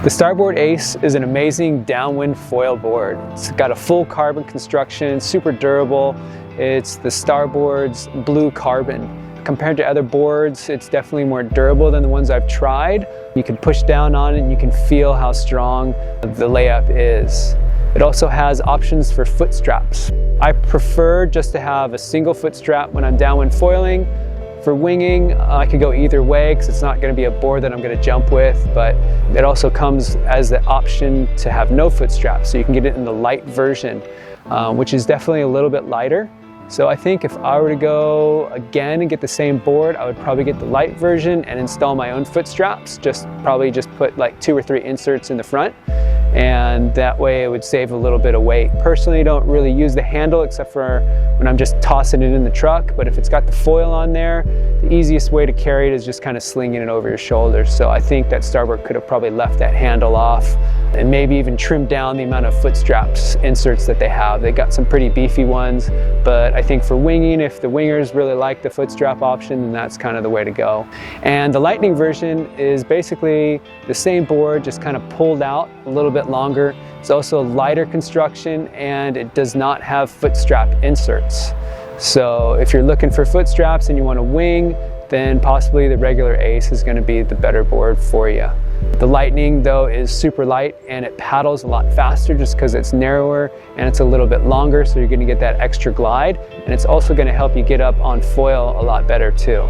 The Starboard Ace is an amazing downwind foil board. It's got a full carbon construction, super durable. It's the Starboard's blue carbon. Compared to other boards, it's definitely more durable than the ones I've tried. You can push down on it and you can feel how strong the layup is. It also has options for foot straps. I prefer just to have a single foot strap when I'm downwind foiling. For winging, I could go either way because it's not going to be a board that I'm going to jump with, but it also comes as the option to have no foot strap, so you can get it in the light version, which is definitely a little bit lighter. So I think if I were to go again and get the same board, I would probably get the light version and install my own foot straps. Probably just put like 2 or 3 inserts in the front, and that way it would save a little bit of weight. Personally, I don't really use the handle except for when I'm just tossing it in the truck, but if it's got the foil on there, the easiest way to carry it is just kind of slinging it over your shoulders. So I think that Starboard could have probably left that handle off and maybe even trimmed down the amount of foot straps inserts that they have. They got some pretty beefy ones, but I think for winging, if the wingers really like the foot strap option, then that's kind of the way to go. And the Lightning version is basically the same board, just kind of pulled out a little bit longer. It's also a lighter construction and it does not have foot strap inserts. So if you're looking for foot straps and you want to wing, then possibly the regular Ace is going to be the better board for you. The Lightning though is super light and it paddles a lot faster just because it's narrower and it's a little bit longer, so you're going to get that extra glide, and it's also going to help you get up on foil a lot better too.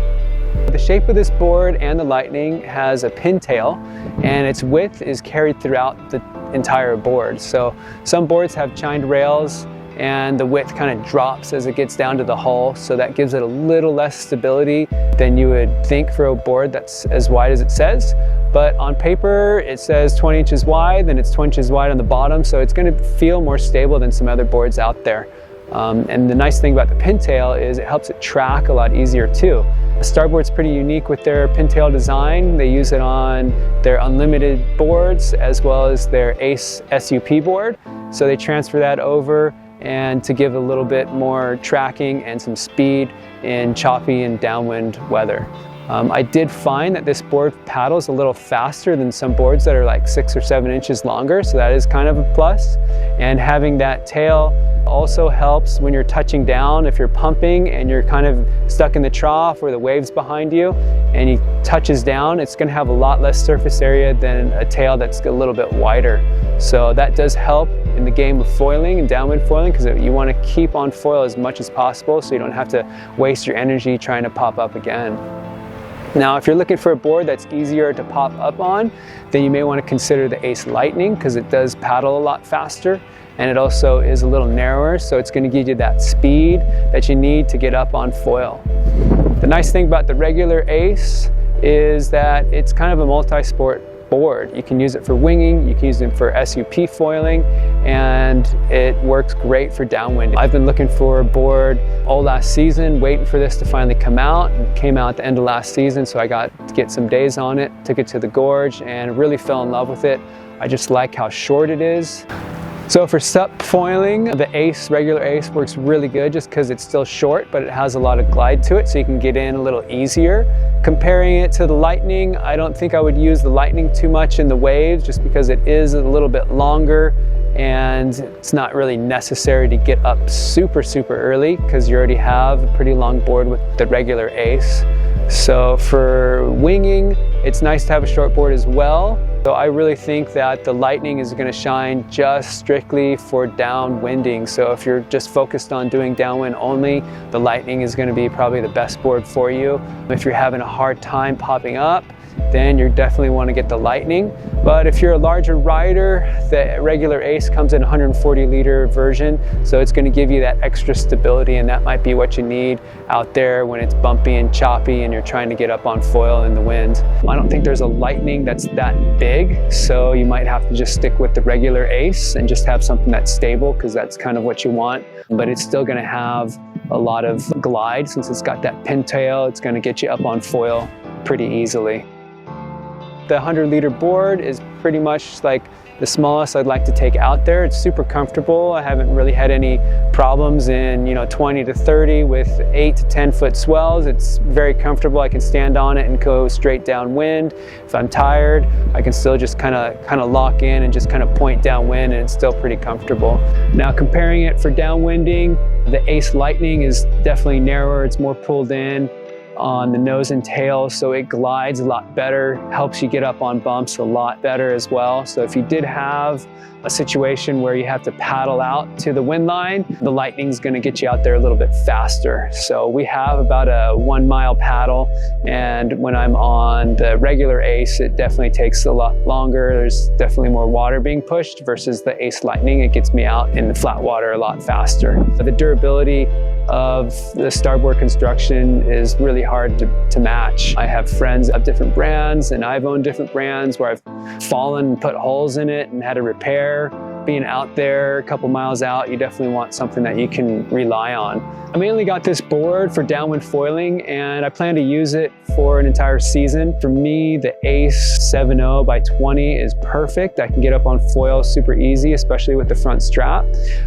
The shape of this board and the Lightning has a pintail, and its width is carried throughout the entire board. So some boards have chined rails and the width kind of drops as it gets down to the hull, so that gives it a little less stability than you would think for a board that's as wide as it says. But on paper it says 20 inches wide, then it's 20 inches wide on the bottom, so it's going to feel more stable than some other boards out there. And the nice thing about the pintail is it helps it track a lot easier too. Starboard's pretty unique with their pintail design. They use it on their unlimited boards as well as their Ace SUP board. So they transfer that over and to give a little bit more tracking and some speed in choppy and downwind weather. I did find that this board paddles a little faster than some boards that are like 6 or 7 inches longer, so that is kind of a plus. And having that tail also helps when you're touching down. If you're pumping and you're kind of stuck in the trough or the waves behind you and he touches down, it's going to have a lot less surface area than a tail that's a little bit wider. So that does help in the game of foiling and downwind foiling, because you want to keep on foil as much as possible so you don't have to waste your energy trying to pop up again. Now, if you're looking for a board that's easier to pop up on, then you may want to consider the Ace Lightning, because it does paddle a lot faster and it also is a little narrower, so it's going to give you that speed that you need to get up on foil. The nice thing about the regular Ace is that it's kind of a multi-sport board. You can use it for winging, you can use it for SUP foiling, and it works great for downwind. I've been looking for a board all last season, waiting for this to finally come out. It came out at the end of last season, so I got to get some days on it, took it to the gorge, and really fell in love with it. I just like how short it is. So for SUP foiling, the Ace, regular Ace, works really good just because it's still short, but it has a lot of glide to it, so you can get in a little easier. Comparing it to the Lightning, I don't think I would use the Lightning too much in the waves just because it is a little bit longer and it's not really necessary to get up super early because you already have a pretty long board with the regular Ace. So for winging, it's nice to have a short board as well. So I really think that the Lightning is going to shine just strictly for downwinding. So if you're just focused on doing downwind only, the Lightning is going to be probably the best board for you. If you're having a hard time popping up, then you definitely want to get the Lightning. But if you're a larger rider, the regular Ace comes in a 140-liter version, so it's going to give you that extra stability, and that might be what you need out there when it's bumpy and choppy and you're trying to get up on foil in the wind. I don't think there's a Lightning that's that big, so you might have to just stick with the regular Ace and just have something that's stable, because that's kind of what you want. But it's still going to have a lot of glide since it's got that pintail. It's going to get you up on foil pretty easily. The 100-liter board is pretty much like the smallest I'd like to take out there. It's super comfortable. I haven't really had any problems in 20 to 30 with 8 to 10 foot swells. It's very comfortable. I can stand on it and go straight downwind. If I'm tired, I can still just kind of lock in and just kind of point downwind, and it's still pretty comfortable. Now, comparing it for downwinding, the Ace Lightning is definitely narrower. It's more pulled in on the nose and tail, so it glides a lot better, helps you get up on bumps a lot better as well. So if you did have a situation where you have to paddle out to the wind line, the Lightning's going to get you out there a little bit faster. So we have about a 1 mile paddle, and when I'm on the regular Ace, it definitely takes a lot longer. There's definitely more water being pushed versus the Ace Lightning. It gets me out in the flat water a lot faster. The durability of the Starboard construction is really hard to match. I have friends of different brands, and I've owned different brands where I've fallen and put holes in it and had to repair. Being out there a couple miles out, you definitely want something that you can rely on. I mainly got this board for downwind foiling, and I plan to use it for an entire season. For me, the Ace 7.0 by 20 is perfect. I can get up on foil super easy, especially with the front strap.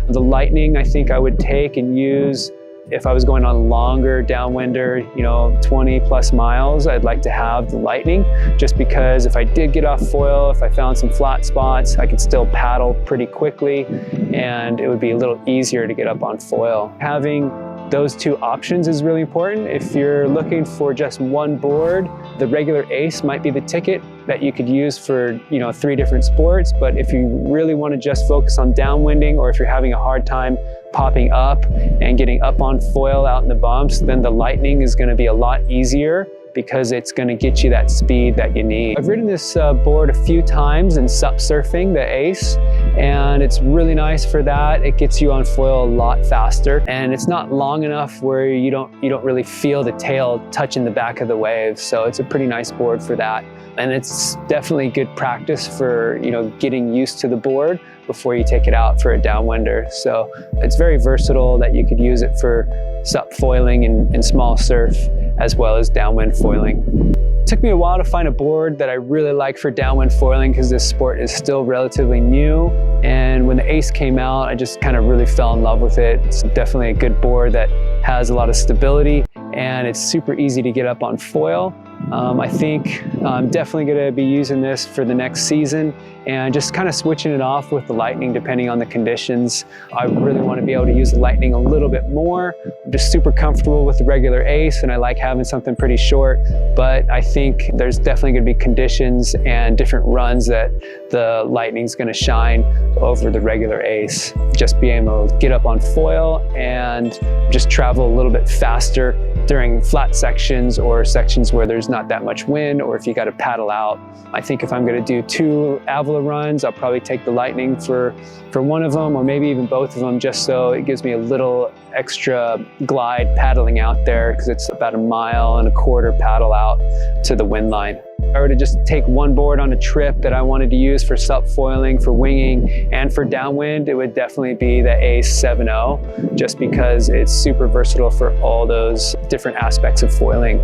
The Lightning, I think I would take and use if I was going on a longer downwinder, 20 plus miles. I'd like to have the Lightning, just because if I did get off foil, if I found some flat spots, I could still paddle pretty quickly, and it would be a little easier to get up on foil. Having those two options is really important. If you're looking for just one board, the regular Ace might be the ticket that you could use for 3 different sports. But if you really want to just focus on downwinding, or if you're having a hard time popping up and getting up on foil out in the bumps, then the Lightning is going to be a lot easier, because it's going to get you that speed that you need. I've ridden this board a few times in sup surfing, the Ace, and it's really nice for that. It gets you on foil a lot faster, and it's not long enough where you don't really feel the tail touching the back of the wave. So it's a pretty nice board for that. And it's definitely good practice for getting used to the board before you take it out for a downwinder. So it's very versatile, that you could use it for sup foiling and small surf, as well as downwind foiling. It took me a while to find a board that I really like for downwind foiling, because this sport is still relatively new. And when the Ace came out, I just kind of really fell in love with it. It's definitely a good board that has a lot of stability, and it's super easy to get up on foil. I think I'm definitely going to be using this for the next season, and just kind of switching it off with the Lightning depending on the conditions. I really want to be able to use the Lightning a little bit more. I'm just super comfortable with the regular Ace, and I like having something pretty short, but I think there's definitely going to be conditions and different runs that the Lightning's going to shine over the regular Ace. Just being able to get up on foil and just travel a little bit faster during flat sections, or sections where there's not that much wind, or if you got to paddle out. I think if I'm going to do 2 Avila runs, I'll probably take the Lightning for one of them, or maybe even both of them, just so it gives me a little extra glide paddling out there, because it's about 1.25 miles paddle out to the wind line. If I were to just take one board on a trip that I wanted to use for sup foiling, for winging, and for downwind, it would definitely be the Ace 7.0, just because it's super versatile for all those different aspects of foiling.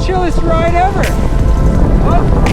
Chillest ride ever. Oh.